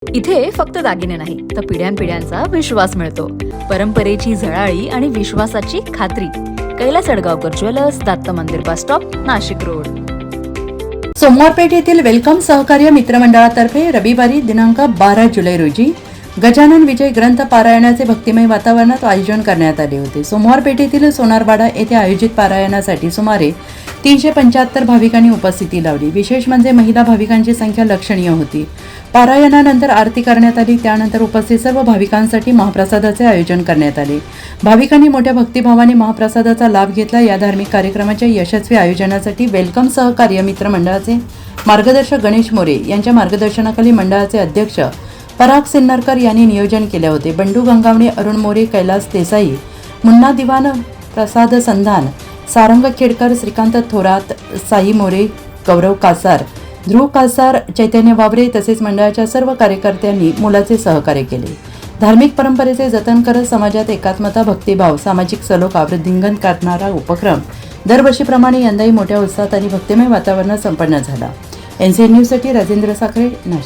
इथे फक्त दागिने नाही तर पिढ्यानपिढ्यांचा विश्वास मिळतो. परंपरेची झळाळी आणि विश्वासाची खात्री. कैलास अडगावकर ज्वेलर्स, दत्त मंदिर bus stop, Nashik road. Somwarpeth येथील वेलकम सहकार्य मित्रमंडळातर्फे रविवारी दिनांक 12 जुलै रोजी गजानन विजय ग्रंथ पारायणाचे भक्तिमय वातावरणात आयोजन करण्यात आले होते. सोमवारपेठ येथील सोनारवाडा येथे आयोजित पारायणासाठी सुमारे 375 भाविकांनी उपस्थिती लावली. विशेष म्हणजे महिला भाविकांची संख्या लक्षणीय होती. पारायणानंतर आरती करण्यात आली. त्यानंतर उपस्थित सर्व भाविकांसाठी महाप्रसादाचे आयोजन करण्यात आले. भाविकांनी मोठ्या भक्तिभावाने महाप्रसादाचा लाभ घेतला. या धार्मिक कार्यक्रमाच्या यशस्वी आयोजनासाठी वेलकम सहकार्य मित्रमंडळाचे मार्गदर्शक गणेश मोरे यांच्या मार्गदर्शनाखाली मंडळाचे अध्यक्ष पराग सिन्नरकर यांनी नियोजन केले होते. बंडू गंगावणे, अरुण मोरे, कैलास देसाई, मुन्ना दिवान, प्रसाद संधान, सारंग खेडकर, श्रीकांत थोरात, साई मोरे, गौरव कासार, ध्रुव कासार, चैतन्य वावरे तसेच मंडळाच्या सर्व कार्यकर्त्यांनी मोलाचे सहकार्य केले. धार्मिक परंपरेचे जतन करत समाजात एकात्मता, भक्तिभाव, सामाजिक सलोखा वृद्धिंगत करणारा उपक्रम दरवर्षीप्रमाणे यंदाही मोठ्या उत्साहात आणि भक्तिमय वातावरणात संपन्न झाला. NCN न्यूजसाठी राजेंद्र साखरे, नाशिक.